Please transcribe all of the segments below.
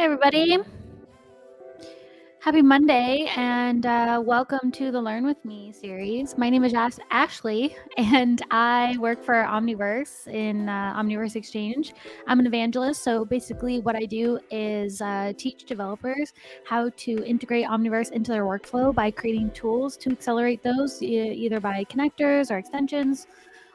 Hey everybody, happy Monday and welcome to the Learn With Me series. My name is Ashley and I work for Omniverse in Omniverse Exchange. I'm an evangelist, so basically what I do is teach developers how to integrate Omniverse into their workflow by creating tools to accelerate those, either by connectors or extensions,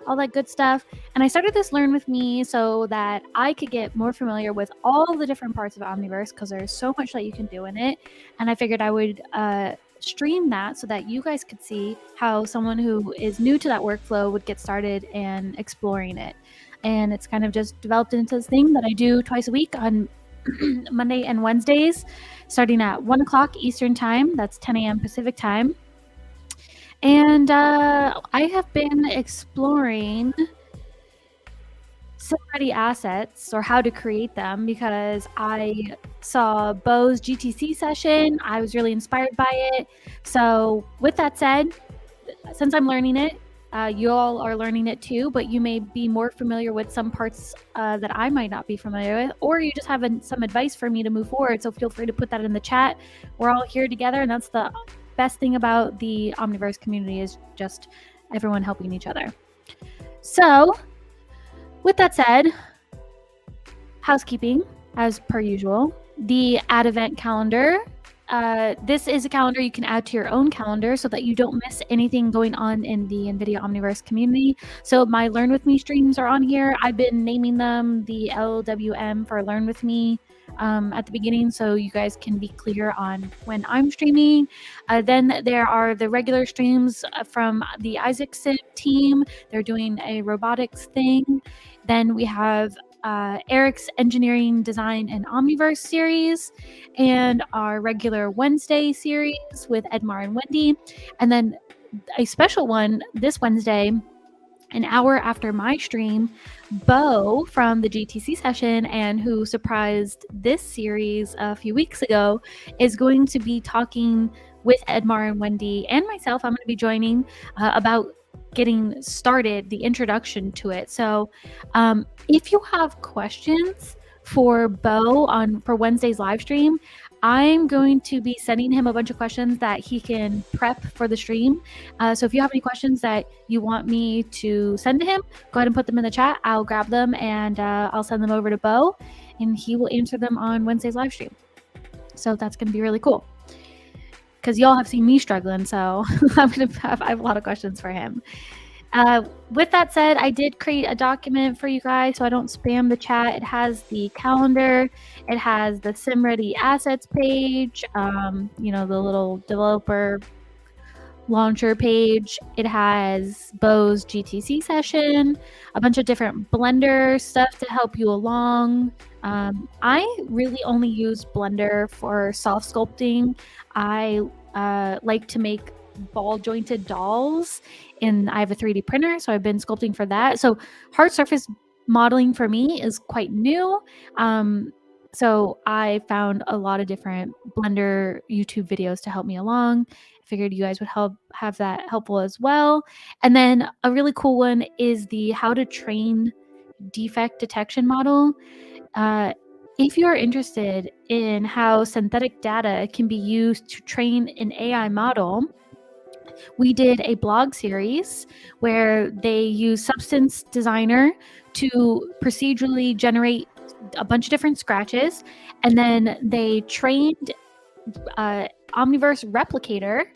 all that good stuff. And I started this Learn With Me so that I could get more familiar with all the different parts of Omniverse because there's so much that you can do in it. And I figured I would stream that so that you guys could see how someone who is new to that workflow would get started and exploring it. And it's kind of just developed into this thing that I do twice a week on Monday and Wednesdays, starting at 1 o'clock Eastern Time. That's 10 a.m. Pacific Time. And I have been exploring SimReady Assets, or how to create them, because I saw Bo's GTC session. I was really inspired by it. So with that said, since I'm learning it, you all are learning it too, but you may be more familiar with some parts that I might not be familiar with, or you just have some advice for me to move forward. So feel free to put that in the chat. We're all here together, and that's the best thing about the Omniverse community, is just everyone helping each other. So with that said, housekeeping as per usual. The add event calendar. This is a calendar you can add to your own calendar so that you don't miss anything going on in the NVIDIA Omniverse community. So my Learn With Me streams are on here. I've been naming them the LWM for Learn With Me at the beginning, so you guys can be clear on when I'm streaming. Then there are the regular streams from the Isaacson team. They're doing a robotics thing. Then we have Eric's Engineering, Design, and Omniverse series, and our regular Wednesday series with Edmar and Wendy. And then a special one this Wednesday, an hour after my stream, Bo from the GTC session, and who surprised this series a few weeks ago, is going to be talking with Edmar and Wendy and myself. I'm going to be joining about getting started, the introduction to it. So if you have questions for Bo for Wednesday's live stream, I'm going to be sending him a bunch of questions that he can prep for the stream. So if you have any questions that you want me to send to him, go ahead and put them in the chat. I'll grab them and I'll send them over to Bo, and he will answer them on Wednesday's live stream. So that's going to be really cool, because y'all have seen me struggling, so I have a lot of questions for him. With that said, I did create a document for you guys so I don't spam the chat. It has the calendar, it has the SimReady Assets page, the little developer launcher page. It has Bo's GTC session, a bunch of different Blender stuff to help you along. I really only use Blender for soft sculpting. I like to make ball jointed dolls, and I have a 3D printer, so I've been sculpting for that. So hard surface modeling for me is quite new. So I found a lot of different Blender YouTube videos to help me along. I figured you guys would have that helpful as well. And then a really cool one is the how to train defect detection model. If you're interested in how synthetic data can be used to train an AI model, we did a blog series where they use Substance Designer to procedurally generate a bunch of different scratches, and then they trained Omniverse Replicator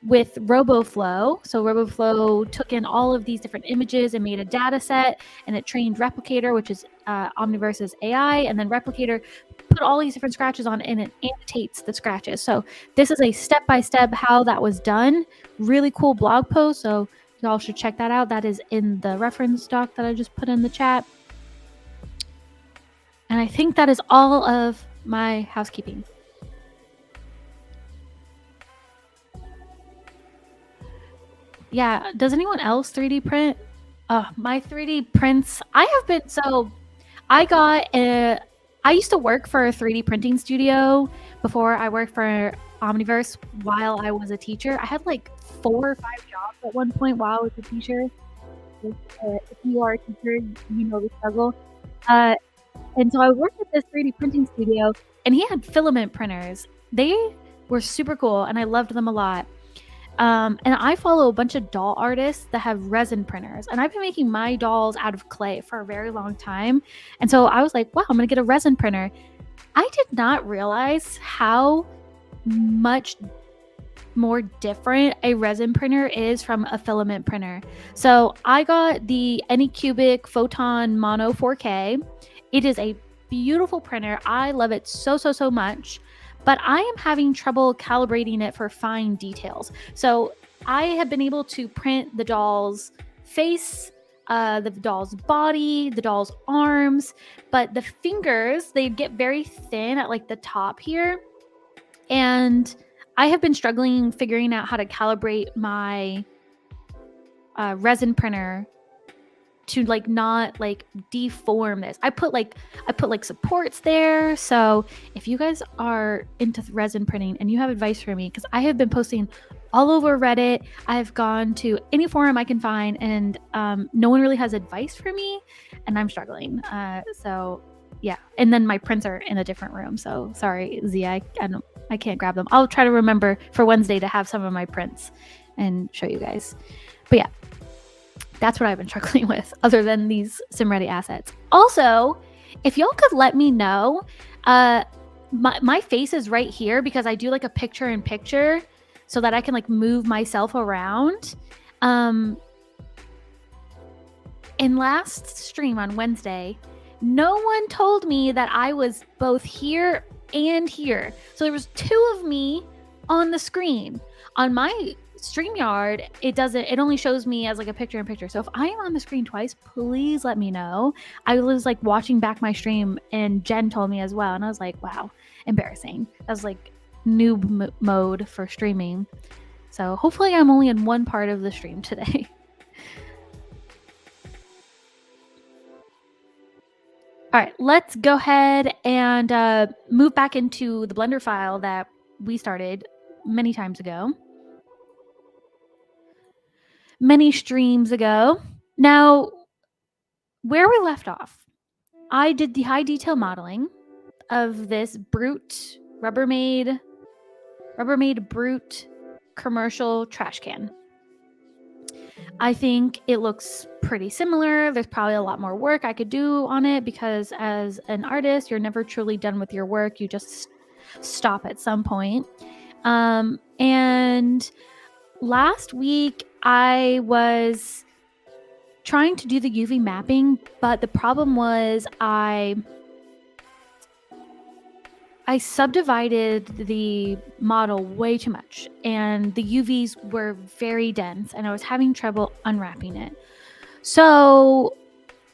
with RoboFlow. So RoboFlow took in all of these different images and made a data set, and it trained Replicator, which is Omniverse's AI, and then Replicator put all these different scratches on, and it annotates the scratches. So this is a step-by-step how that was done. Really cool blog post, so y'all should check that out. That is in the reference doc that I just put in the chat. And I think that is all of my housekeeping. Yeah, does anyone else 3D print? My 3D prints, I used to work for a 3D printing studio before I worked for Omniverse while I was a teacher. I had like 4 or 5 jobs at one point while I was a teacher. If you are a teacher, you know the struggle. And so I worked at this 3D printing studio, and he had filament printers. They were super cool, and I loved them a lot. And I follow a bunch of doll artists that have resin printers, and I've been making my dolls out of clay for a very long time. And so I was like, wow, I'm gonna get a resin printer. I did not realize how much more different a resin printer is from a filament printer. So I got the Anycubic Photon Mono 4K. It is a beautiful printer. I love it so much, but I am having trouble calibrating it for fine details. So I have been able to print the doll's face, the doll's body, the doll's arms, but the fingers, they get very thin at like the top here. And I have been struggling figuring out how to calibrate my resin printer to like not like deform this. I put like supports there. So if you guys are into resin printing and you have advice for me, because I have been posting all over Reddit, I've gone to any forum I can find, and no one really has advice for me, and I'm struggling. So yeah, and then my prints are in a different room. So sorry, Z, I can't grab them. I'll try to remember for Wednesday to have some of my prints and show you guys. But yeah, that's what I've been struggling with, other than these SimReady assets. Also, if y'all could let me know, my face is right here because I do like a picture-in-picture so that I can like move myself around. In last stream on Wednesday, no one told me that I was both here and here. So there was two of me on the screen. On my StreamYard, it only shows me as like a picture-in-picture. So if I am on the screen twice, please let me know. I was like watching back my stream, and Jen told me as well, and I was like, wow, embarrassing. That was like noob mode for streaming. So hopefully I'm only in one part of the stream today. All right, let's go ahead and move back into the Blender file that we started many times ago. Many streams ago. Now, where we left off, I did the high detail modeling of this Brute Rubbermaid Brute commercial trash can. I think it looks pretty similar. There's probably a lot more work I could do on it because as an artist, you're never truly done with your work. You just stop at some point. And last week, I was trying to do the UV mapping, but the problem was I subdivided the model way too much, and the UVs were very dense, and I was having trouble unwrapping it. So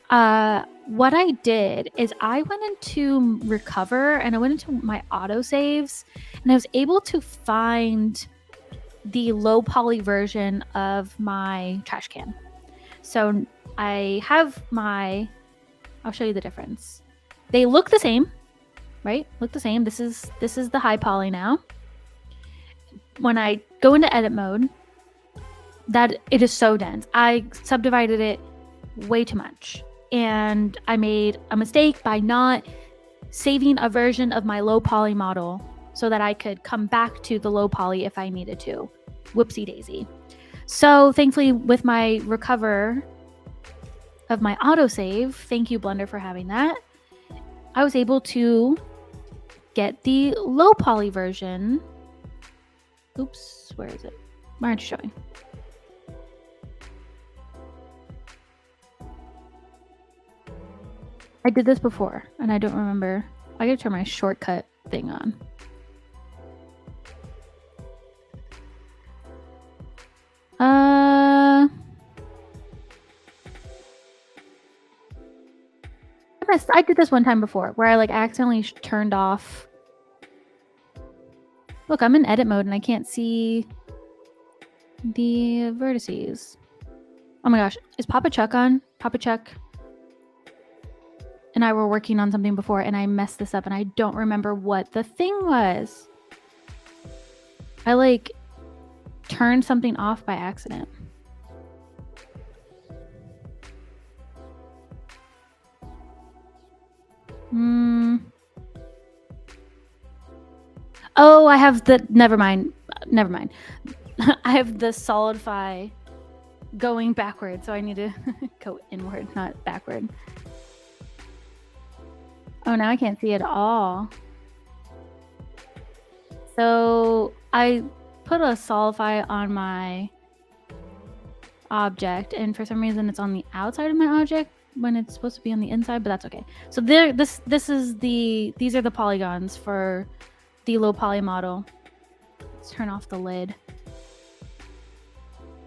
what I did is I went into Recover, and I went into my autosaves, and I was able to find the low poly version of my trash can. So I have I'll show you the difference. They look the same, right? Look the same. This is the high poly now. When I go into edit mode, that it is so dense. I subdivided it way too much, and I made a mistake by not saving a version of my low poly model so that I could come back to the low poly if I needed to. Whoopsie daisy. So thankfully, with my recover of my autosave, thank you Blender for having that, I was able to get the low poly version. Oops, where is it? Why aren't you showing? I did this before, and I don't remember. I gotta turn my shortcut thing on. I did this one time before where I like accidentally turned off. Look, I'm in edit mode and I can't see the vertices. Oh my gosh, is Papa Chuck on? Papa Chuck and I were working on something before, and I messed this up, and I don't remember what the thing was. I like turned something off by accident. Oh, I have the, never mind. I have the solidify going backward, so I need to go inward, not backward. Oh, now I can't see it all. So I put a solidify on my object, and for some reason it's on the outside of my object when it's supposed to be on the inside, but that's okay. So there, these are the polygons for the low poly model. Let's turn off the lid.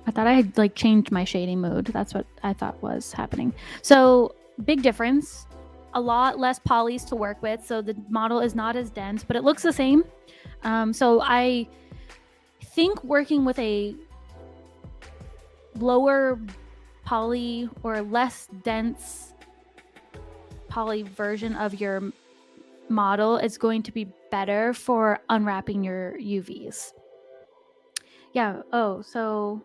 I thought I had like changed my shading mode. That's what I thought was happening. So big difference, a lot less polys to work with. So the model is not as dense, but it looks the same. So I think working with a lower poly or less dense poly version of your model is going to be better for unwrapping your UVs. Yeah. Oh, so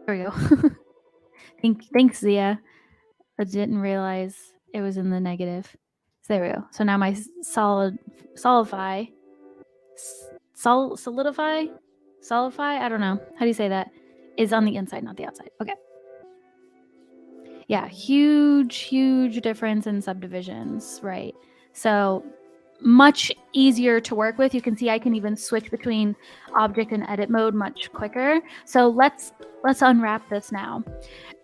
there we go. Thanks, Zia. I didn't realize it was in the negative. So there we go. So now my solidify, I don't know. How do you say that? Is on the inside, not the outside. Okay. Yeah, huge difference in subdivisions, right? So much easier to work with. You can see I can even switch between object and edit mode much quicker. So let's unwrap this now.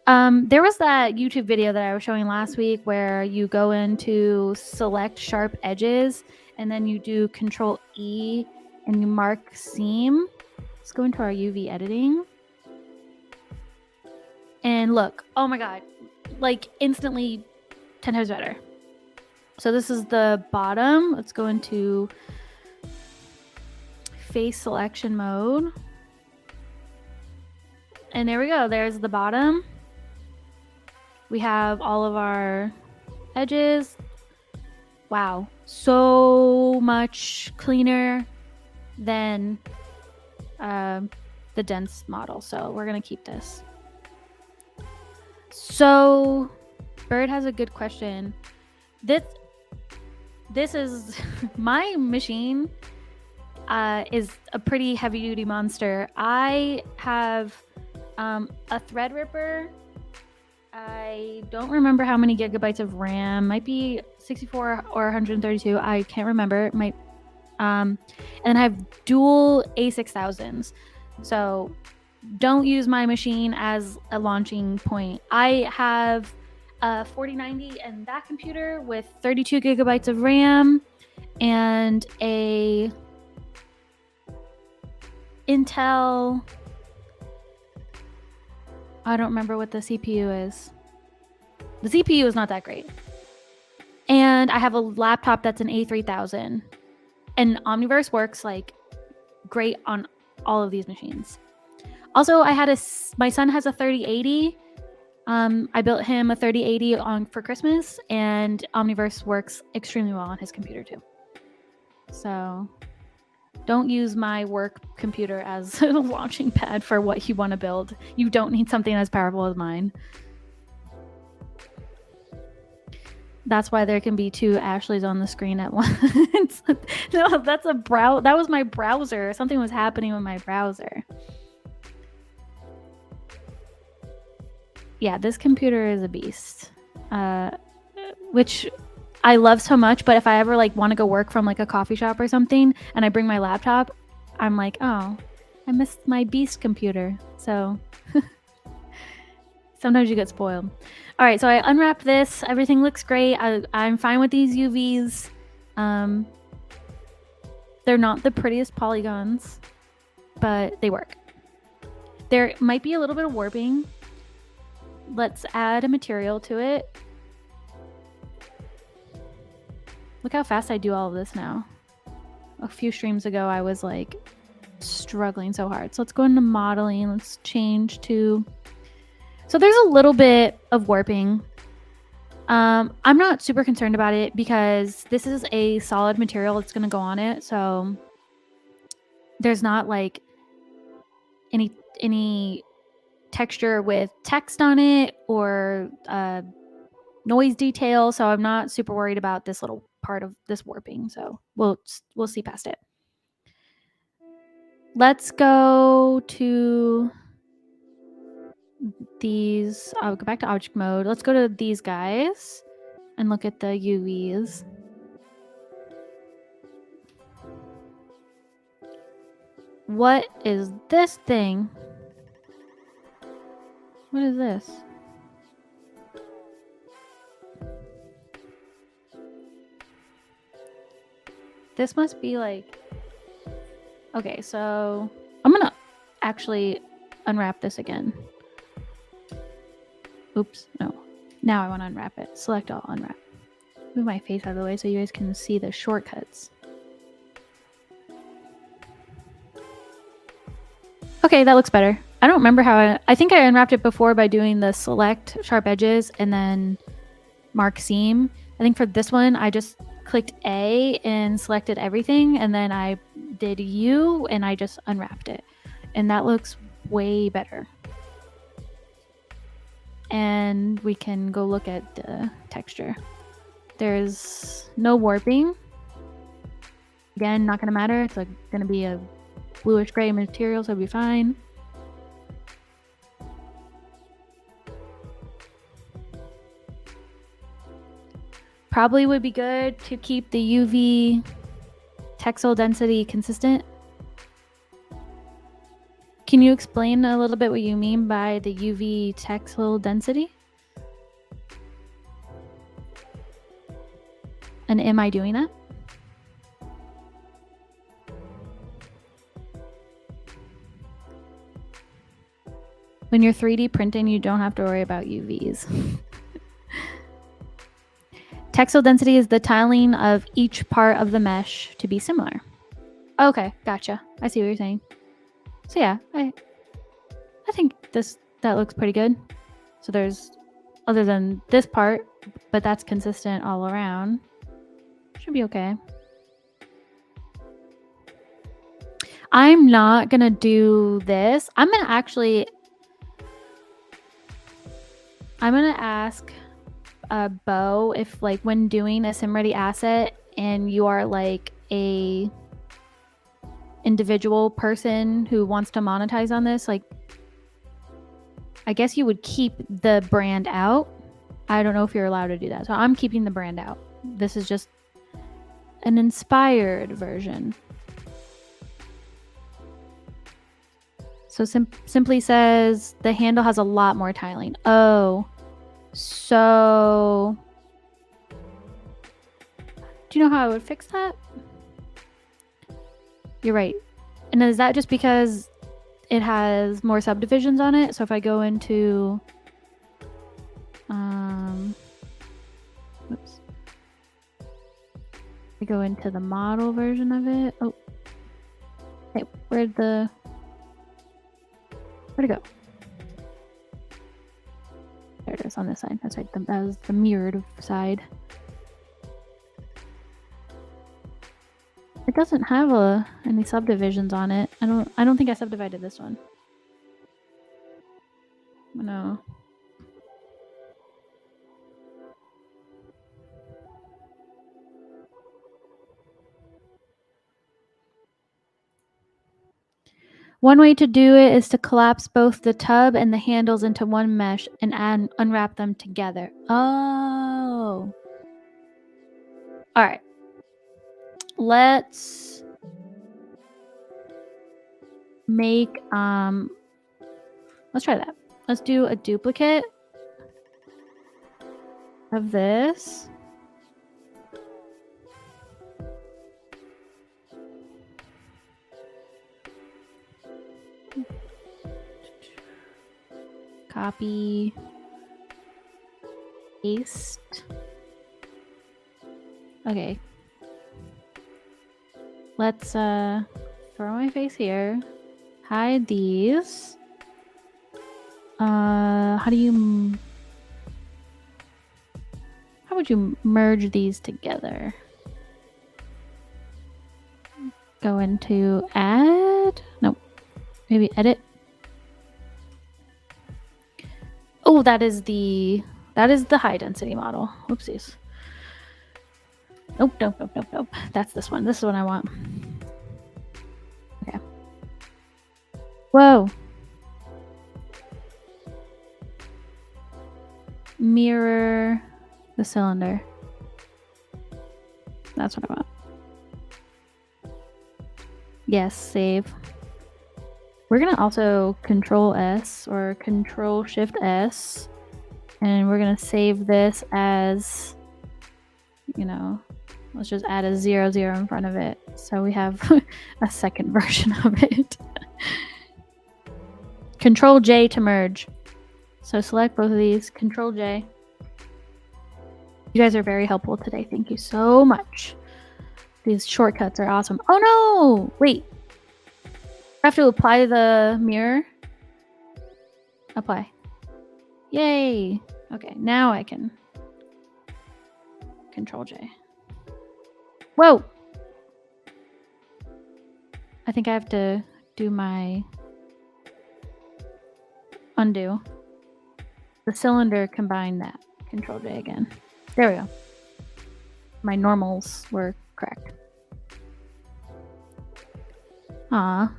There was that YouTube video that I was showing last week where you go into select sharp edges and then you do Control E and you mark seam. Let's go into our UV editing. And look, oh my God, like instantly 10 times better. So this is the bottom. Let's go into face selection mode. And there we go. There's the bottom. We have all of our edges. Wow, so much cleaner than the dense model. So we're gonna keep this. So Bird has a good question. This is my machine is a pretty heavy duty monster. I have a Threadripper. I don't remember how many gigabytes of RAM. Might be 64 or 132. I can't remember. It might. And I have dual A6000s. So don't use my machine as a launching point. I have a 4090 and that computer with 32 gigabytes of RAM and a Intel. I don't remember what the CPU is. The CPU is not that great. And I have a laptop that's an A3000. And Omniverse works like great on all of these machines. Also, my son has a 3080. I built him a 3080 for Christmas, and Omniverse works extremely well on his computer too. So don't use my work computer as a launching pad for what you want to build. You don't need something as powerful as mine. That's why there can be two Ashleys on the screen at once. No, that was my browser. Something was happening with my browser. Yeah, this computer is a beast. Which I love so much, but if I ever like want to go work from like a coffee shop or something and I bring my laptop, I'm like, oh, I missed my beast computer. So sometimes you get spoiled. All right, so I unwrapped this. Everything looks great. I'm fine with these UVs. They're not the prettiest polygons, but they work. There might be a little bit of warping. Let's add a material to it. Look how fast I do all of this now. A few streams ago, I was like struggling so hard. So let's go into modeling. Let's change to... So there's a little bit of warping. I'm not super concerned about it because this is a solid material that's going to go on it. So there's not like any texture with text on it or noise detail. So I'm not super worried about this little part of this warping. So we'll see past it. Let's go to these. I'll go back to object mode. Let's go to these guys and look at the UVs. What is this thing? What is this? This must be like... Okay, so I'm gonna actually unwrap this again. Oops, no. Now I want to unwrap it. Select all, unwrap. Move my face out of the way so you guys can see the shortcuts. Okay, that looks better. I don't remember how I think I unwrapped it before by doing the select sharp edges and then mark seam. I think for this one, I just clicked A and selected everything, and then I did U and I just unwrapped it. And that looks way better. And we can go look at the texture. There's no warping. Again, not gonna matter. It's like gonna be a bluish gray material, so it'll be fine. Probably would be good to keep the UV textile density consistent. Can you explain a little bit what you mean by the UV textile density? And am I doing that? When you're 3D printing, you don't have to worry about UVs. Textile density is the tiling of each part of the mesh to be similar. Okay, gotcha. I see what you're saying. So yeah, I think that looks pretty good. So there's, other than this part, but that's consistent all around. Should be okay. I'm not gonna do this. I'm gonna ask Bo if, like, when doing a SimReady asset and you are like a individual person who wants to monetize on this, like, I guess you would keep the brand out. I don't know if you're allowed to do that. So I'm keeping the brand out. This is just an inspired version. So simply says the handle has a lot more tiling. Oh, so do you know how I would fix that? You're right. And is that just because it has more subdivisions on it? So if I go into, oops. I go into the model version of it. Oh, hey, where'd it go? There it is on this side. That's right. That was the mirrored side. It doesn't have any subdivisions on it. I don't think I subdivided this one. No. One way to do it is to collapse both the tub and the handles into one mesh and unwrap them together. Oh. All right. Let's make, let's try that. Let's do a duplicate of this. Copy, paste. Okay. Let's throw my face here. Hide these. How would you merge these together? Go into add. Nope. Maybe edit. Oh, that is the high density model. Whoopsies. Nope, nope, nope, nope, nope. That's this one. This is what I want. Okay. Whoa. Mirror the cylinder. That's what I want. Yes, save. We're gonna also Control S or Control Shift S, and we're gonna save this as, you know, let's just add a 0, 0 in front of it. So we have a second version of it. Control J to merge. So select both of these, Control J. You guys are very helpful today. Thank you so much. These shortcuts are awesome. Oh no, wait. I have to apply the mirror. Apply. Yay. Okay, now I can Control J. Whoa. I think I have to do my undo. The cylinder combined that. Control J again. There we go. My normals were correct. Aw.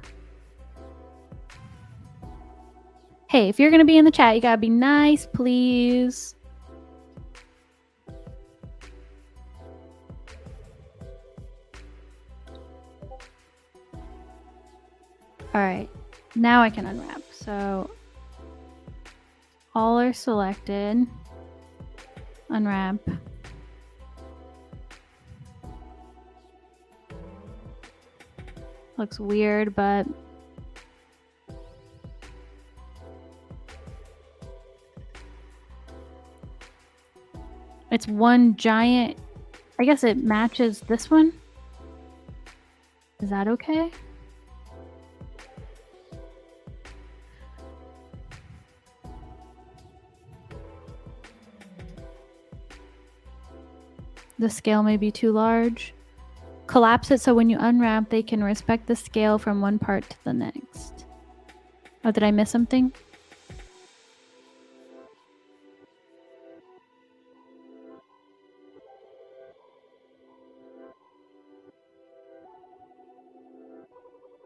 Hey, if you're gonna be in the chat, you gotta be nice, please. All right, now I can unwrap. So all are selected. Unwrap. Looks weird, but it's one giant. I guess it matches this one. Is that okay? The scale may be too large. Collapse it so when you unwrap, they can respect the scale from one part to the next. Oh, did I miss something?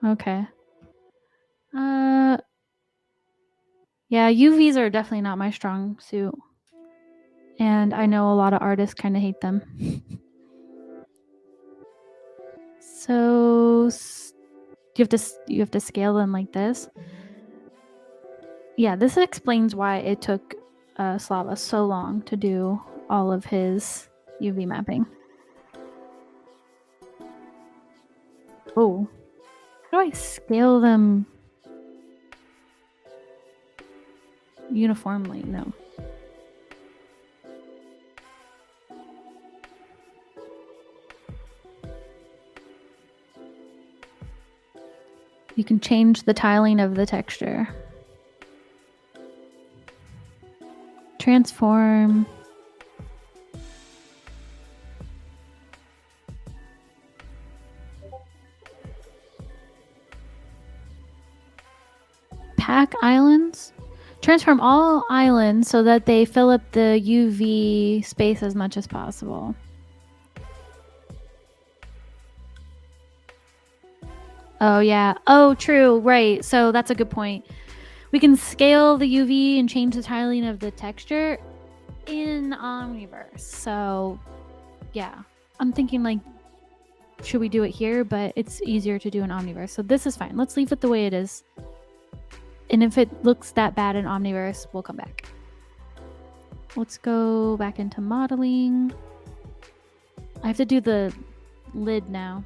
Okay. Yeah, UVs are definitely not my strong suit. And I know a lot of artists kind of hate them. So you have to scale them like this. Yeah, this explains why it took Slava so long to do all of his UV mapping. Oh, how do I scale them uniformly? No. You can change the tiling of the texture. Transform. Pack islands. Transform all islands so that they fill up the UV space as much as possible. Oh, yeah. Oh, true. Right. So that's a good point. We can scale the UV and change the tiling of the texture in Omniverse. So, yeah. I'm thinking, like, should we do it here? But it's easier to do in Omniverse. So this is fine. Let's leave it the way it is. And if it looks that bad in Omniverse, we'll come back. Let's go back into modeling. I have to do the lid now.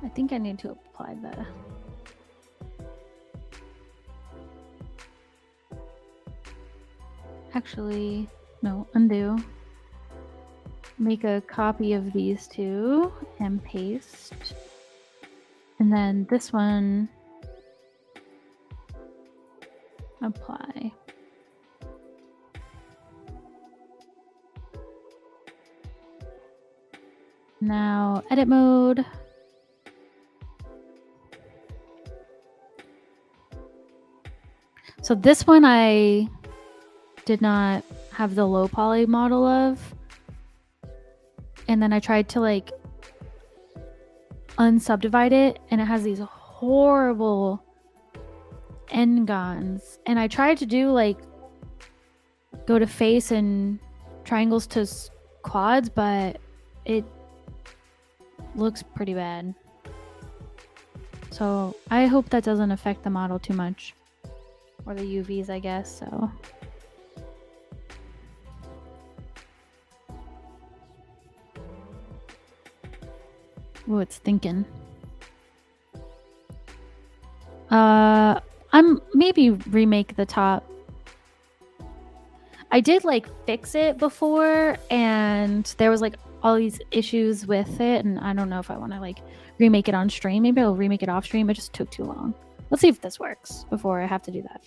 I think I need to apply the... Actually, no, undo. Make a copy of these two and paste. And then this one, apply. Now, edit mode. So this one I did not have the low poly model of. And then I tried to like unsubdivide it, and it has these horrible n-gons. And I tried to do like go to face and triangles to quads, but it looks pretty bad. So I hope that doesn't affect the model too much, or the UVs, I guess. So oh, it's thinking. I'm maybe remake the top. I did like fix it before, and there was like all these issues with it, and I don't know if I want to like remake it on stream. Maybe I'll remake it off stream. It just took too long. Let's see if this works before I have to do that.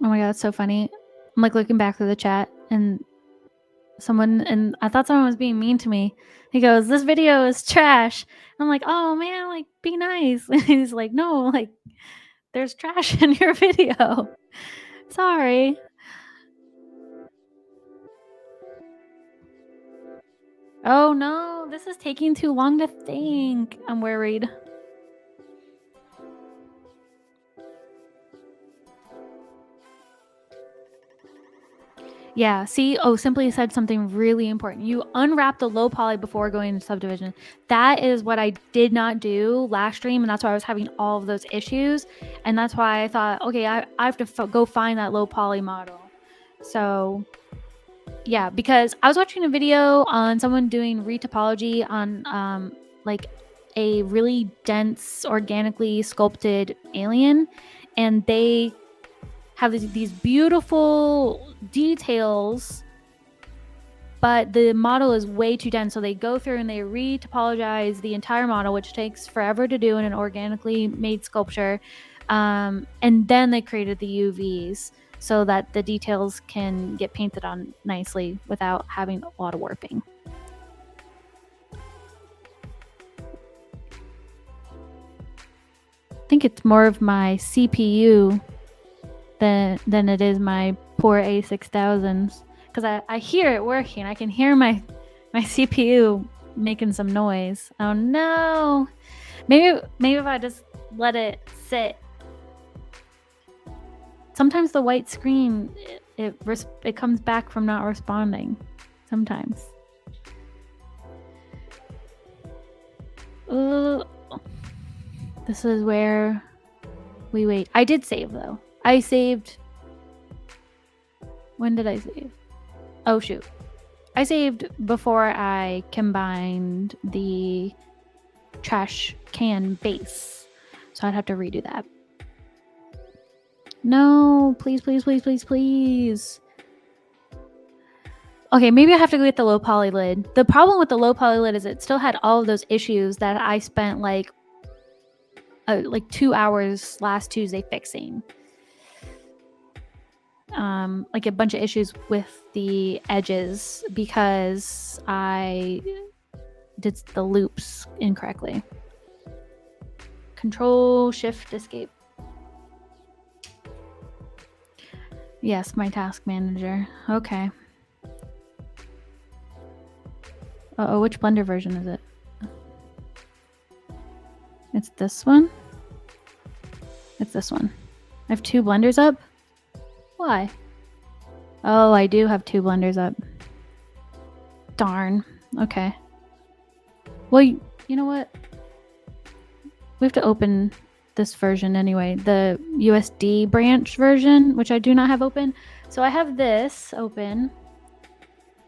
Oh my god, it's so funny. I'm like looking back through the chat, and I thought someone was being mean to me. He goes, "This video is trash." I'm like, "Oh man, like be nice." And he's like, "No, like there's trash in your video. Sorry." Oh no, this is taking too long to think. I'm worried. Yeah, see? Oh, Simply said something really important. You unwrap the low poly before going into subdivision. That is what I did not do last stream, and that's why I was having all of those issues. And that's why I thought, okay, I have to go find that low poly model. So yeah, because I was watching a video on someone doing retopology on like a really dense, organically sculpted alien, and they have these beautiful details, but the model is way too dense. So they go through and they retopologize the entire model, which takes forever to do in an organically made sculpture. And then they created the UVs so that the details can get painted on nicely without having a lot of warping. I think it's more of my CPU than it is my poor A6000s, because I hear it working. I can hear my CPU making some noise. Oh no, maybe if I just let it sit. Sometimes the white screen it comes back from not responding. Sometimes. This is where we wait. I did save though. I saved. When did I save? Oh shoot. I saved before I combined the trash can base. So I'd have to redo that. No, please, please, please, please, please. Okay, maybe I have to go get the low poly lid. The problem with the low poly lid is it still had all of those issues that I spent like 2 hours last Tuesday fixing. Like a bunch of issues with the edges because I did the loops incorrectly. Control Shift Escape. Yes, my task manager. Okay. Uh-oh, which Blender version is it? It's this one? It's this one. I have 2 blenders up? Why? Oh, I do have 2 blenders up. Darn. Okay. Well, you know what? We have to open this version anyway. The USD branch version, which I do not have open. So I have this open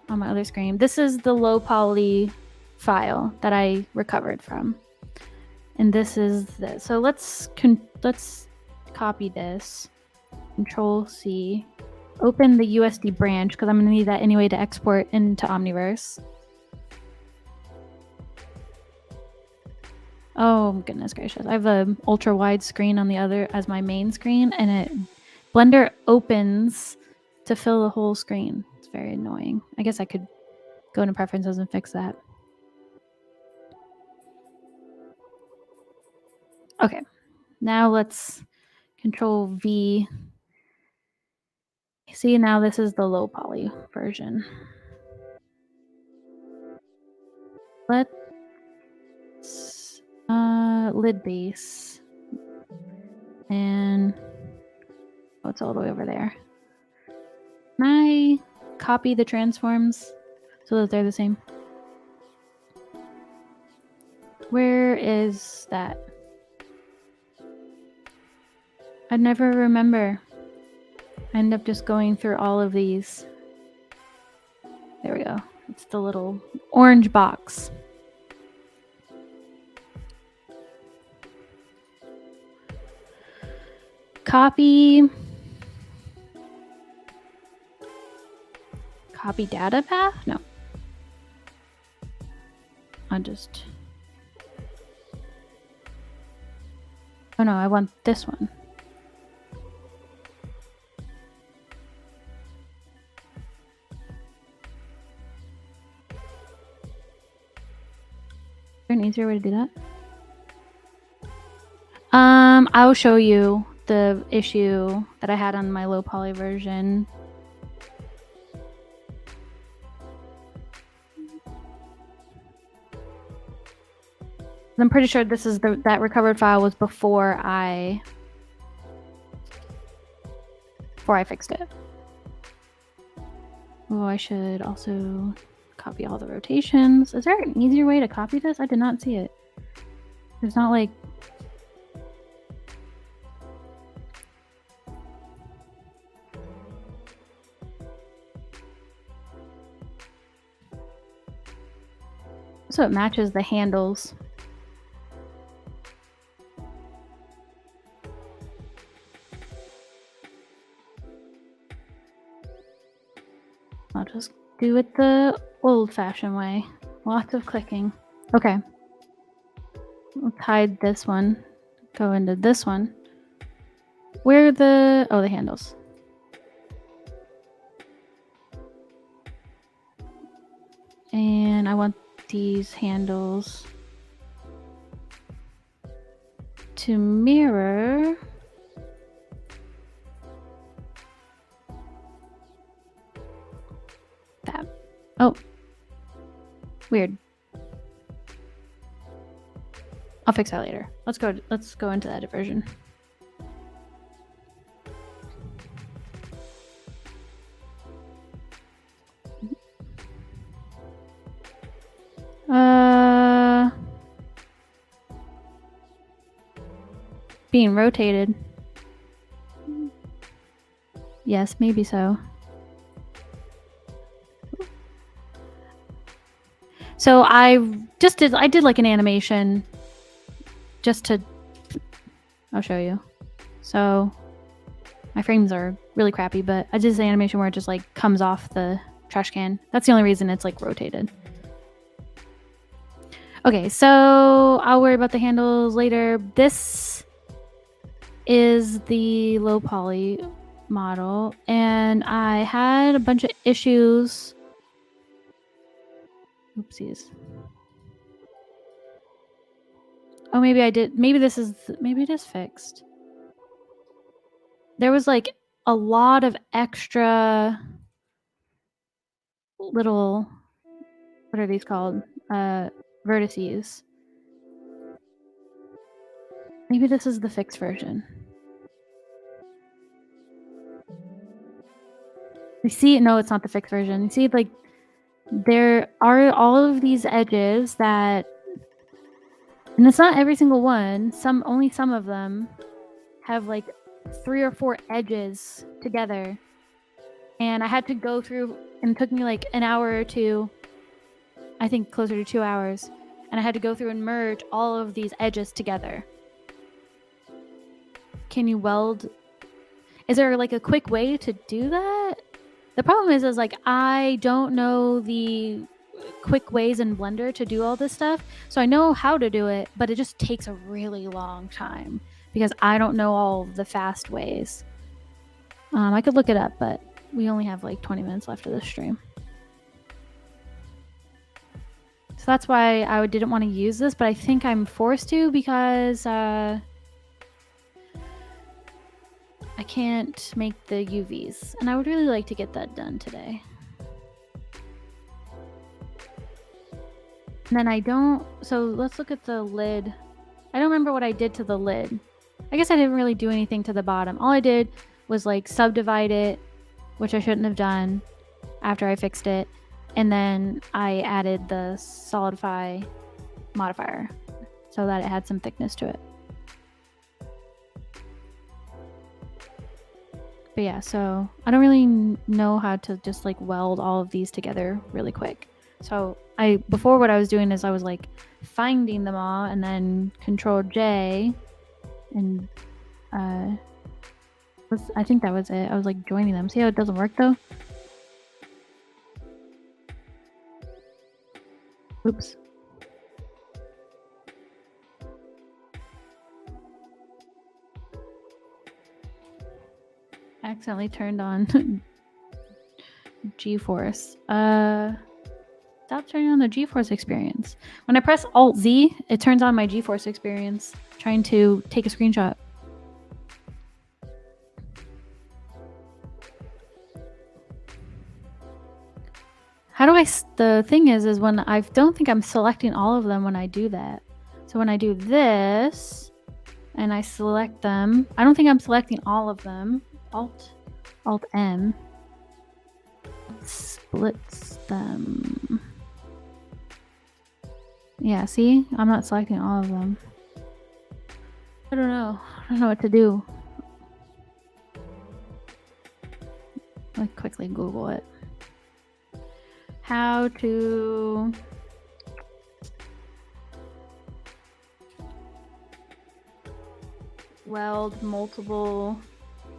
on my other screen. This is the low poly file that I recovered from. And this is this. So let's copy this. Control C. Open the USD branch because I'm going to need that anyway to export into Omniverse. Oh goodness gracious. I have a ultra wide screen on the other as my main screen, and it Blender opens to fill the whole screen. It's very annoying. I guess I could go into preferences and fix that. Okay, now let's Control V. See, now this is the low poly version. Let's lid base, and oh, it's all the way over there. Can I copy the transforms so that they're the same? Where is that? I never remember. I end up just going through all of these. There we go. It's the little orange box. Copy data path? No. I'll just... Oh no, I want this one. Is there an easier way to do that? I'll show you the issue that I had on my low poly version. I'm pretty sure this is that recovered file was before I fixed it. Oh, I should also copy all the rotations. Is there an easier way to copy this? I did not see it. It's not like... So it matches the handles. I'll just do it the old-fashioned way. Lots of clicking. Okay. Let's hide this one. Go into this one. Where are the... Oh, the handles. And I want these handles to mirror that. Oh, weird. I'll fix that later. Let's go into the edit version. Being rotated. Yes, maybe so. So I did like an animation just to... I'll show you. So my frames are really crappy, but I did this animation where it just like comes off the trash can. That's the only reason it's like rotated. Okay, so I'll worry about the handles later. This is the low poly model, and I had a bunch of issues. Oopsies. Oh, maybe I did. Maybe it is fixed. There was like a lot of extra little, what are these called? Vertices. Maybe this is the fixed version. You see, no, it's not the fixed version. You see, like, there are all of these edges that, and it's not every single one, only some of them have like 3 or 4 edges together. And I had to go through, and it took me like an hour or two, I think closer to 2 hours. And I had to go through and merge all of these edges together. Can you weld? Is there like a quick way to do that? The problem is like, I don't know the quick ways in Blender to do all this stuff. So I know how to do it, but it just takes a really long time because I don't know all the fast ways. I could look it up, but we only have like 20 minutes left of this stream. So that's why I didn't want to use this, but I think I'm forced to because I can't make the UVs. And I would really like to get that done today. And then I don't... So let's look at the lid. I don't remember what I did to the lid. I guess I didn't really do anything to the bottom. All I did was like subdivide it, which I shouldn't have done after I fixed it. And then I added the solidify modifier so that it had some thickness to it. But yeah, so I don't really know how to just like weld all of these together really quick. So before what I was doing is I was like finding them all and then Control J and I think that was it. I was like joining them. See how it doesn't work though? Oops. Accidentally turned on GeForce. Stop turning on the GeForce experience. When I press Alt-Z, it turns on my GeForce experience. Trying to take a screenshot. How do the thing is when I don't think I'm selecting all of them when I do that. So when I do this and I select them, I don't think I'm selecting all of them. Alt-M splits them. Yeah, see? I'm not selecting all of them. I don't know. I don't know what to do. Let me quickly Google it. How to weld multiple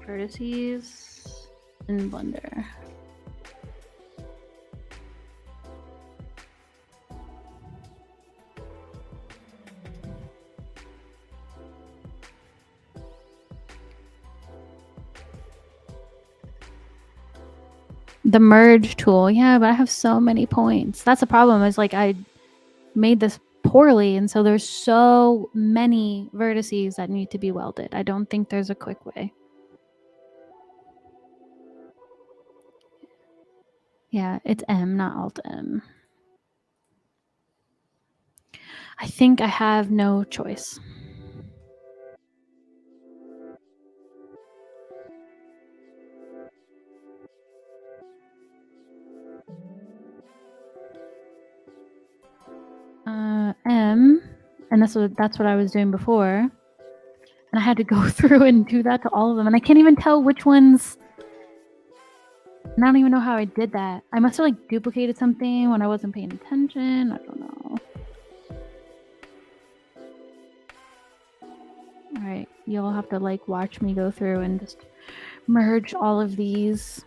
vertices in Blender. The merge tool. Yeah, but I have so many points. That's the problem, is like I made this poorly, and so there's so many vertices that need to be welded. I don't think there's a quick way. Yeah, it's M, not Alt-M. I think I have no choice. M, and that's what I was doing before. And I had to go through and do that to all of them. And I can't even tell which ones. And I don't even know how I did that. I must have like duplicated something when I wasn't paying attention. I don't know. All right, you'll have to like watch me go through and just merge all of these.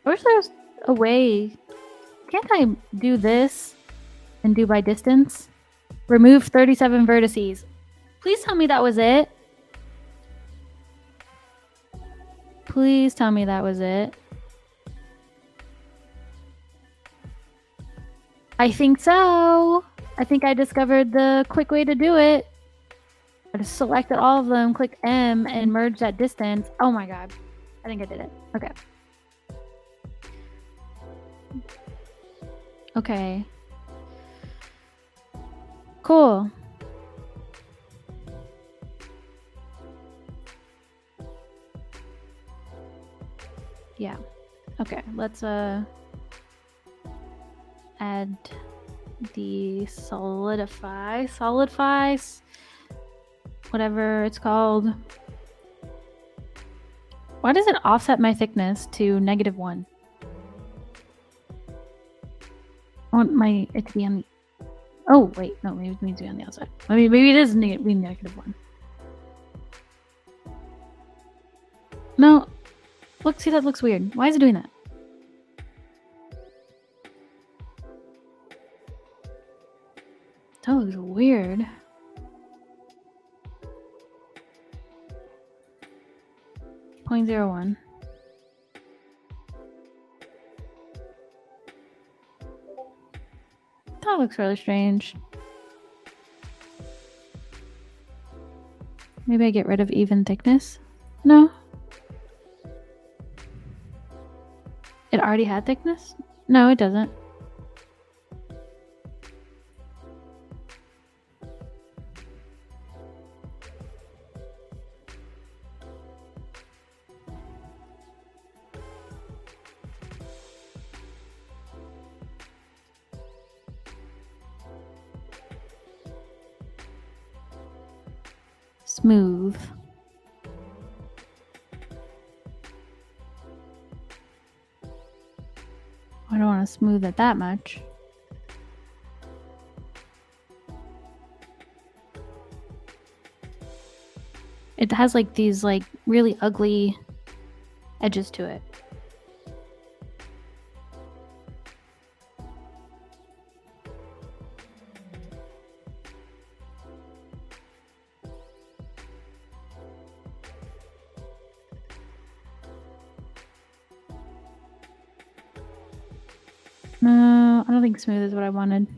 I wish there was a way. Can't I do this and do by distance? Remove 37 vertices. Please tell me that was it. Please tell me that was it. I think so. I think I discovered the quick way to do it. I just selected all of them, click M, and merge that distance. Oh my god. I think I did it. Okay. Okay. Cool. Yeah. Okay, let's add the solidify, whatever it's called. Why does it offset my thickness to -1? I want it to be on the... Oh, wait, no, maybe it needs to be on the outside. Maybe it is -1. No, look, see, that looks weird. Why is it doing that? That looks weird. 0.01. That looks really strange. Maybe I get rid of even thickness? No. It already had thickness? No, it doesn't. Smooth. I don't want to smooth it that much. It has like these like really ugly edges to it. No, I don't think smooth is what I wanted.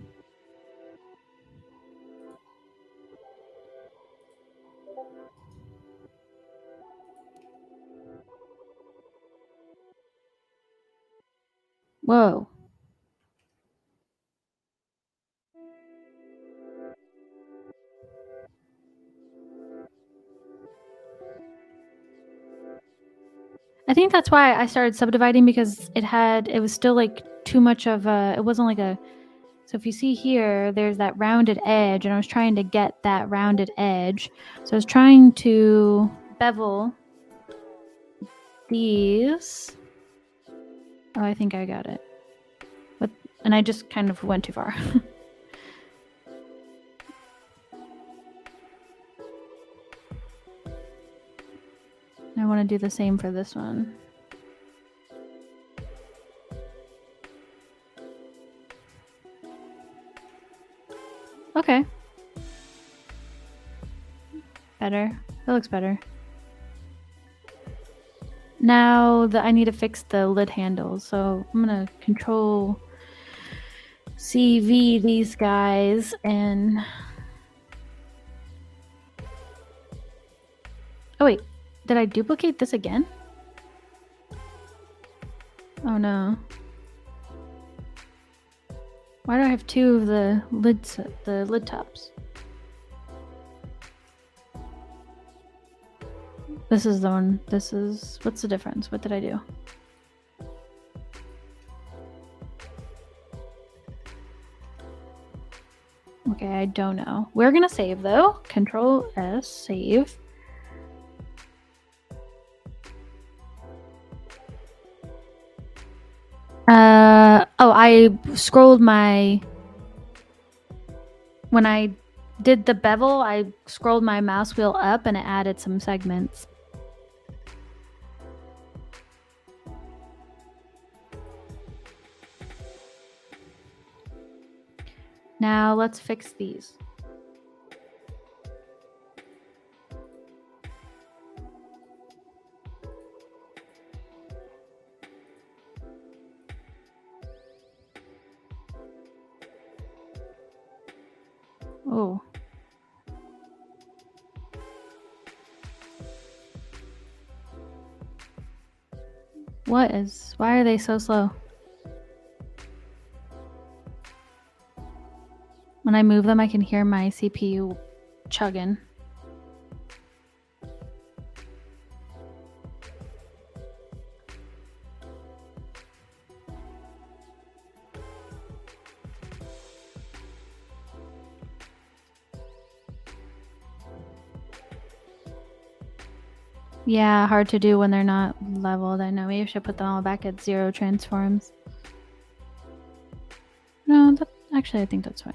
Whoa. I think that's why I started subdividing, because it was still like too much of a, it wasn't like a, so if you see here, there's that rounded edge, and I was trying to get that rounded edge. So I was trying to bevel these. Oh, I think I got it. And I just kind of went too far. I want to do the same for this one. Okay. Better. That looks better. Now I need to fix the lid handles, so I'm gonna Control CV these guys and... Oh wait, did I duplicate this again? Oh no. Why do I have two of the lid tops? This is the one. This is... What's the difference? What did I do? Okay, I don't know. We're gonna save though. Control S, save. Oh, I scrolled my... When I did the bevel, I scrolled my mouse wheel up and it added some segments. Now let's fix these. Oh. Why are they so slow? When I move them, I can hear my CPU chugging. Yeah, hard to do when they're not leveled. I know. Maybe I should put them all back at 0 transforms. No, actually, I think that's fine.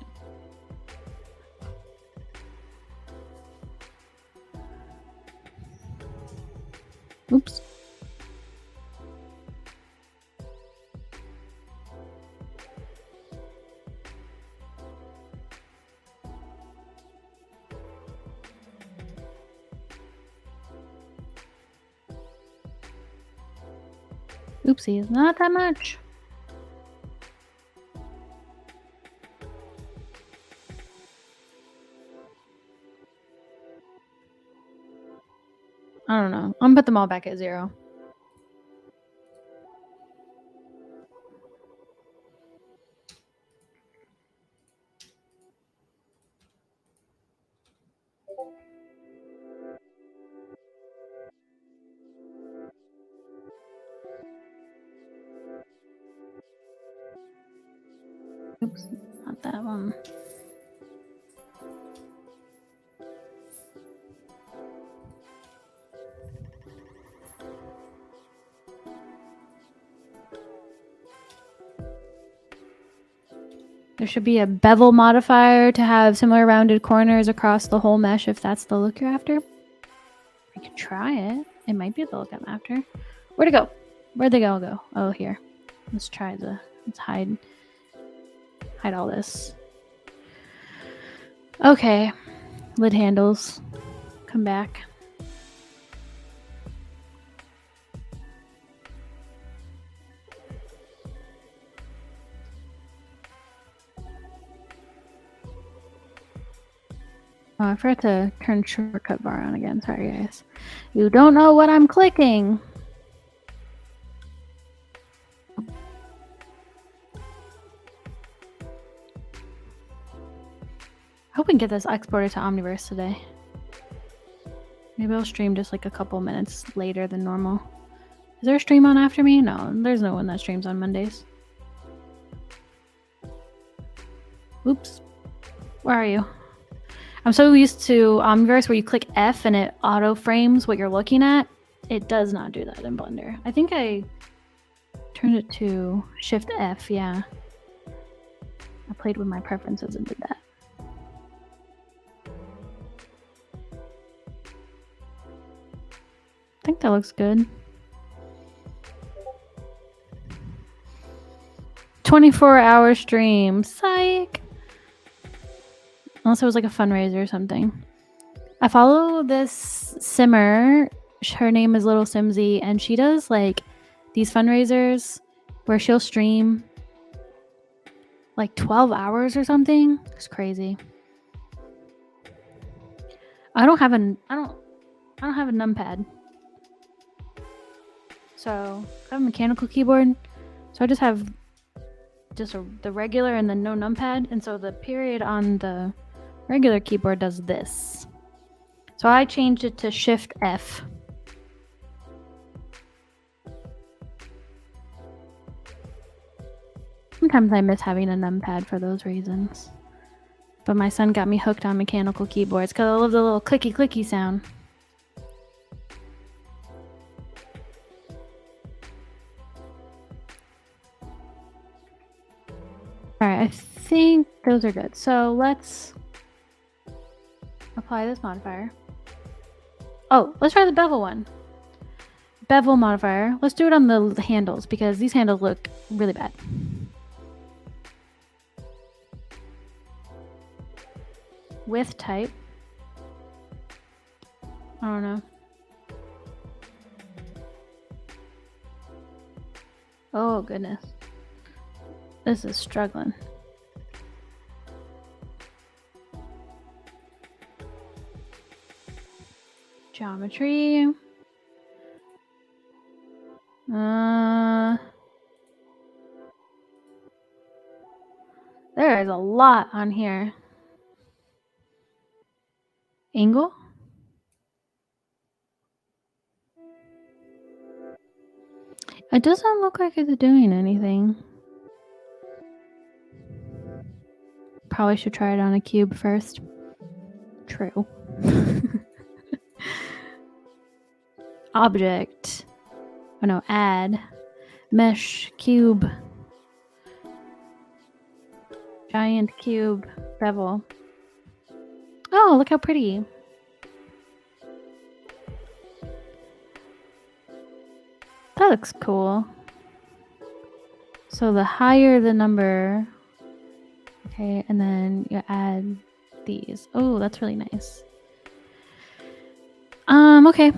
Oops. Oopsies, not that much. I don't know. I'm gonna put them all back at 0. Oops, not that one. There should be a bevel modifier to have similar rounded corners across the whole mesh if that's the look you're after. We can try it. It might be the look I'm after. Where'd it go? Where'd they all go? Oh, here. Let's try let's hide all this. Okay. Lid handles. Come back. Oh, I forgot to turn shortcut bar on again. Sorry, guys. You don't know what I'm clicking. I hope we can get this exported to Omniverse today. Maybe I'll stream just like a couple minutes later than normal. Is there a stream on after me? No, there's no one that streams on Mondays. Oops. Where are you? I'm so used to Omniverse where you click F and it auto frames what you're looking at. It does not do that in Blender. I think I turned it to Shift F, yeah. I played with my preferences and did that. I think that looks good. 24-hour stream. Psych! Unless it was like a fundraiser or something. I follow this simmer. Her name is Little Simsy, and she does like these fundraisers where she'll stream like 12 hours or something. It's crazy. I don't have a numpad. So I have a mechanical keyboard. So I just have the regular and then no numpad. And so the period on the regular keyboard does this. So I changed it to Shift F. Sometimes I miss having a numpad for those reasons. But my son got me hooked on mechanical keyboards because I love the little clicky sound. Alright, I think those are good. So let's apply this modifier. Oh, let's try the bevel one. Bevel modifier. Let's do it on the handles because these handles look really bad. Width type. I don't know. Oh, goodness. This is struggling. Geometry. There is a lot on here. Angle? It doesn't look like it's doing anything. Probably should try it on a cube first. True. Object. Oh no, add. Mesh, cube. Giant cube, bevel. Oh, look how pretty. That looks cool. So the higher the number, okay, and then you add these. Oh, that's really nice. Okay.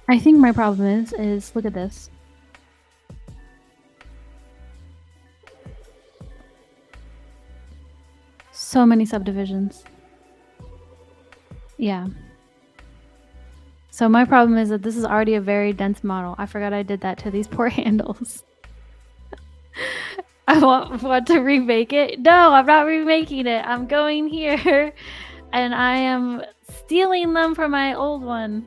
I think my problem is look at this. So many subdivisions. Yeah. So my problem is that this is already a very dense model. I forgot I did that to these poor handles. I want to remake it. No, I'm not remaking it. I'm going here and I am stealing them from my old one.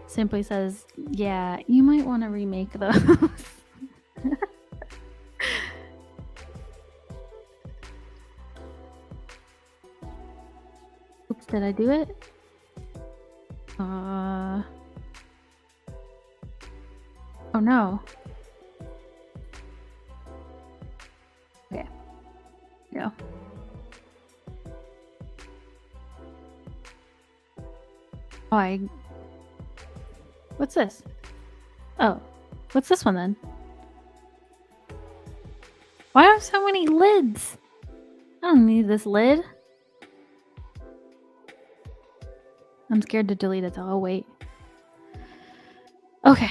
Simply says, yeah, you might want to remake those. Oops, did I do it? Oh no. Okay. Go. Oh, what's this? Oh, what's this one then? Why are so many lids? I don't need this lid. I'm scared to delete it, so I'll wait. Okay.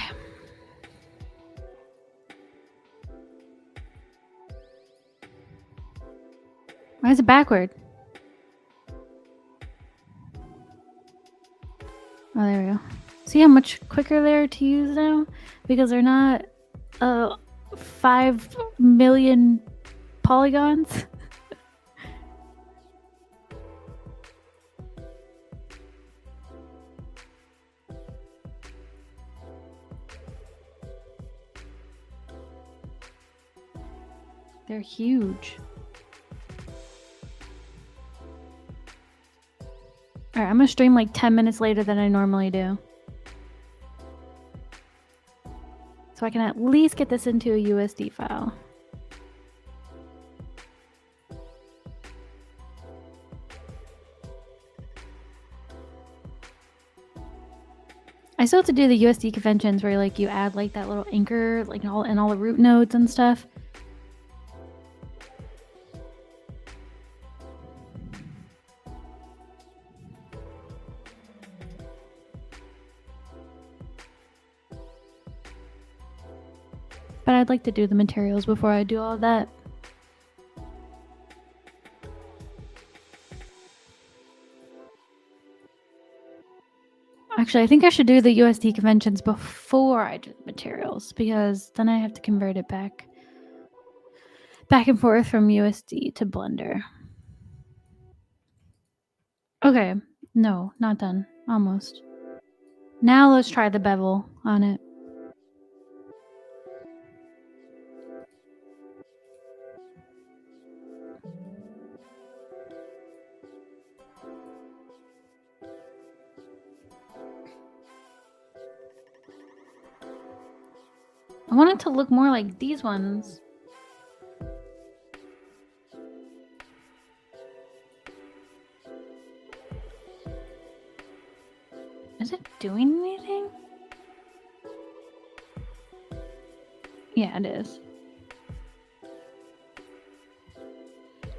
Why is it backward? Oh, there we go. See how much quicker they are to use now? Because they're not 5 million polygons. They're huge. Alright, I'm gonna stream like 10 minutes later than I normally do. So I can at least get this into a USD file. I still have to do the USD conventions where like you add like that little anchor like all the root nodes and stuff. But I'd like to do the materials before I do all that. Actually, I think I should do the USD conventions before I do the materials because then I have to convert it back and forth from USD to Blender. Okay, no, not done. Almost. Now let's try the bevel on it. I want it to look more like these ones. Is it doing anything? Yeah, it is.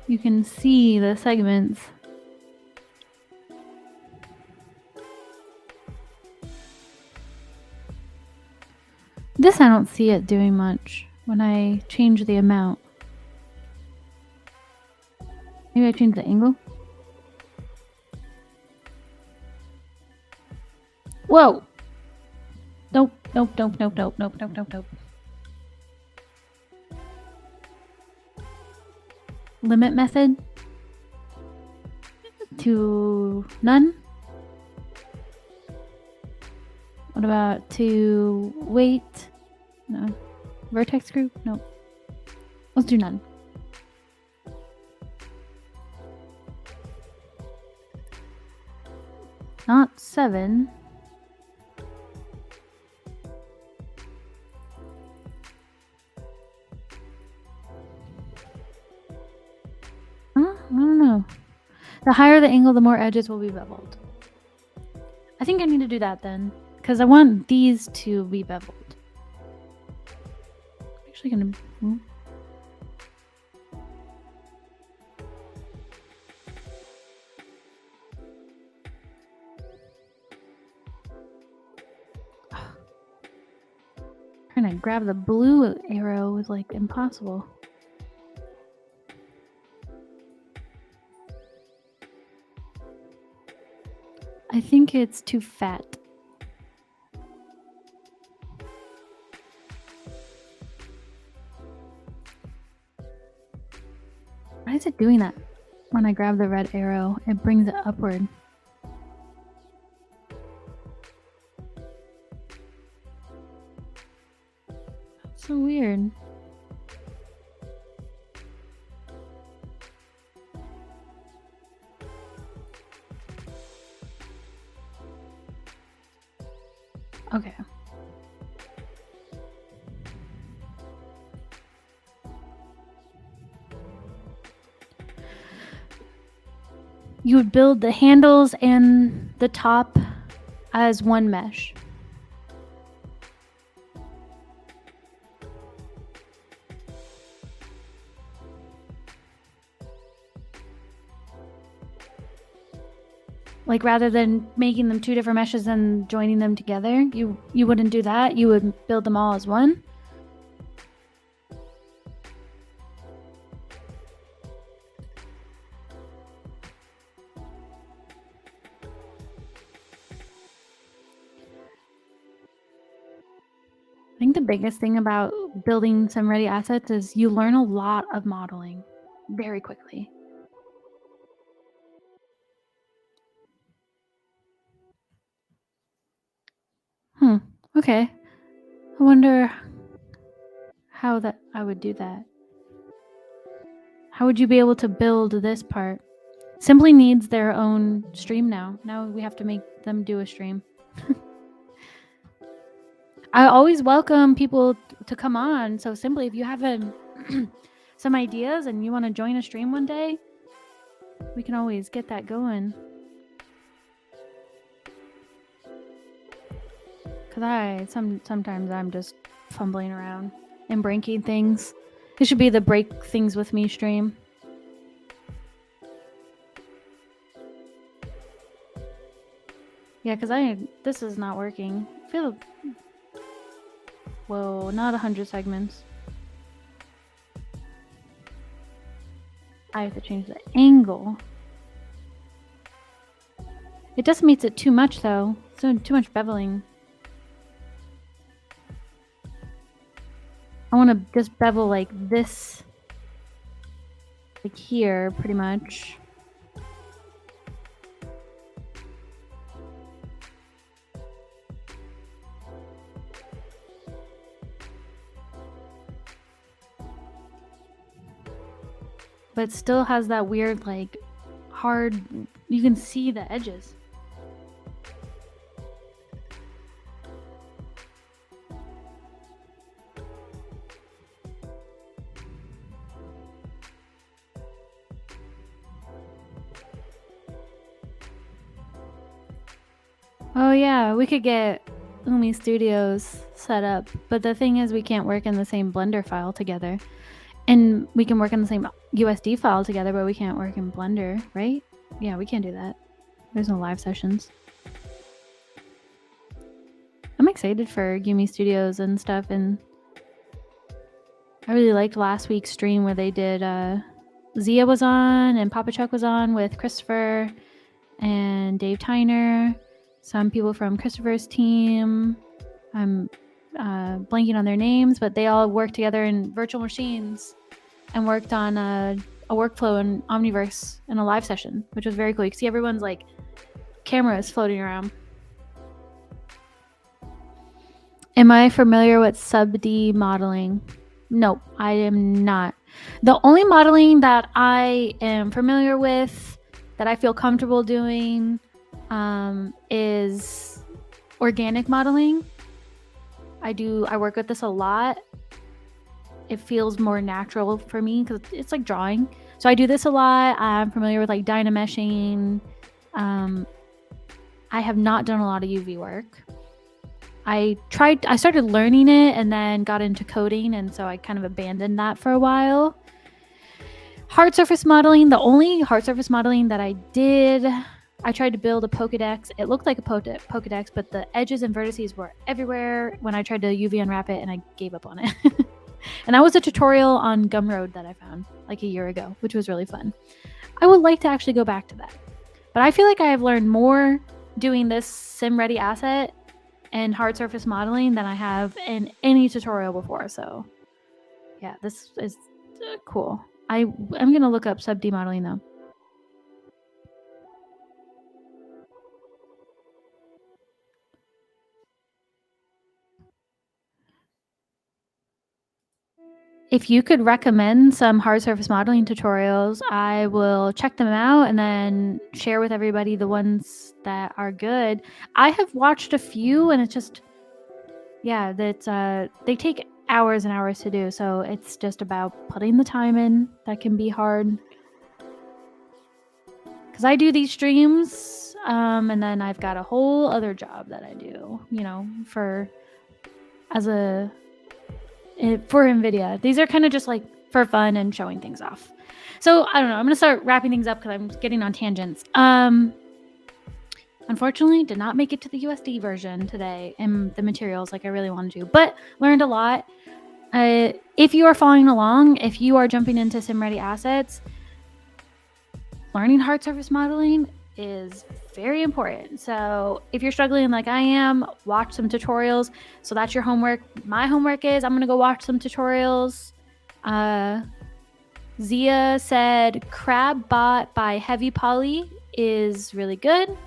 You can see the segments. This I don't see it doing much when I change the amount. Maybe I change the angle? Whoa! Nope, nope, nope, nope, nope, nope, nope, nope, nope. Limit method to none. What about to weight? No. Vertex group? No. Let's do none. Not 7. I don't know. The higher the angle, the more edges will be beveled. I think I need to do that then, because I want these to be beveled. I'm actually gonna move. Trying to grab the blue arrow was like impossible. I think it's too fat. Why is it doing that? When I grab the red arrow, it brings it upward. That's so weird. Okay. You would build the handles and the top as one mesh. Like rather than making them two different meshes and joining them together, you wouldn't do that. You would build them all as one. I think the biggest thing about building SimReady assets is you learn a lot of modeling very quickly. Okay. I wonder how that I would do that. How would you be able to build this part? Simply needs their own stream now. Now we have to make them do a stream. I always welcome people to come on. So Simply, if you have some ideas and you want to join a stream one day, we can always get that going. Because sometimes I'm just fumbling around and breaking things. It should be the break things with me stream. Yeah, because this is not working. Whoa, not 100 segments. I have to change the angle. It just makes it too much though. So too much beveling. I want to just bevel like this. Like here, pretty much. But it still has that weird, like, hard, you can see the edges. Oh yeah, we could get Umi Studios set up, but the thing is we can't work in the same Blender file together. And we can work in the same USD file together, but we can't work in Blender, right? Yeah, we can't do that. There's no live sessions. I'm excited for Yumi Studios and stuff, and I really liked last week's stream where they did Zia was on and Papa Chuck was on with Christopher and Dave Tyner, some people from Christopher's team. I'm blanking on their names, but they all worked together in virtual machines and worked on a workflow in Omniverse in a live session, which was very cool. You can see everyone's like cameras floating around. Am I familiar with sub-D modeling? No, I am not. The only modeling that I am familiar with, that I feel comfortable doing, is organic modeling. I work with this a lot. It feels more natural for me because it's like drawing. So I do this a lot. I'm familiar with like dynameshing. I have not done a lot of UV work. I started learning it and then got into coding, and so I kind of abandoned that for a while. Hard surface modeling, the only hard surface modeling that I did I tried to build a Pokedex. It looked like a Pokedex, but the edges and vertices were everywhere when I tried to UV unwrap it, and I gave up on it. And that was a tutorial on Gumroad that I found like a year ago, which was really fun. I would like to actually go back to that. But I feel like I have learned more doing this SimReady asset and hard surface modeling than I have in any tutorial before. So yeah, this is cool. I'm going to look up sub-D modeling though. If you could recommend some hard surface modeling tutorials, I will check them out and then share with everybody the ones that are good. I have watched a few and it's just, yeah, they take hours and hours to do. So it's just about putting the time in. That can be hard. Because I do these streams and then I've got a whole other job that I do, you know, for NVIDIA. These are kind of just like for fun and showing things off. So I don't know. I'm going to start wrapping things up because I'm getting on tangents. Unfortunately, did not make it to the USD version today in the materials like I really wanted to, but learned a lot. If you are following along, if you are jumping into SimReady Assets, learning hard surface modeling is very important. So if you're struggling like I am, watch some tutorials. So that's your homework. My homework is I'm going to go watch some tutorials. Zia said CrabBot by Heavy Poly is really good.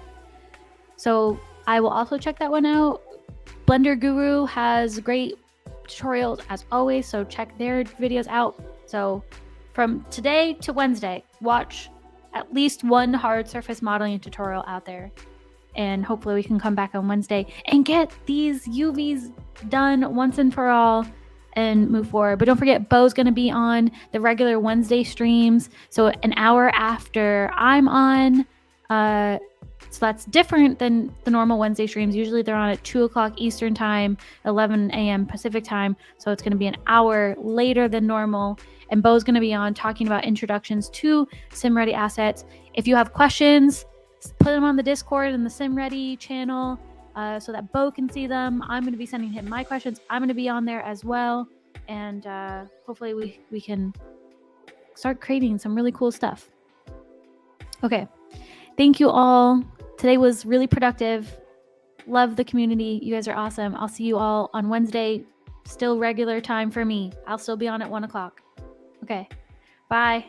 So I will also check that one out. Blender Guru has great tutorials as always. So check their videos out. So from today to Wednesday, watch at least one hard surface modeling tutorial out there. And hopefully we can come back on Wednesday and get these UVs done once and for all and move forward. But don't forget, Bo's going to be on the regular Wednesday streams. So an hour after I'm on. So that's different than the normal Wednesday streams. Usually they're on at 2 o'clock Eastern time, 11 a.m. Pacific time. So it's going to be an hour later than normal. And Bo's going to be on talking about introductions to SimReady Assets. If you have questions, put them on the Discord and the SimReady channel so that Bo can see them. I'm going to be sending him my questions. I'm going to be on there as well. And hopefully we can start creating some really cool stuff. Okay. Thank you all. Today was really productive. Love the community. You guys are awesome. I'll see you all on Wednesday. Still regular time for me. I'll still be on at 1 o'clock. Okay. Bye.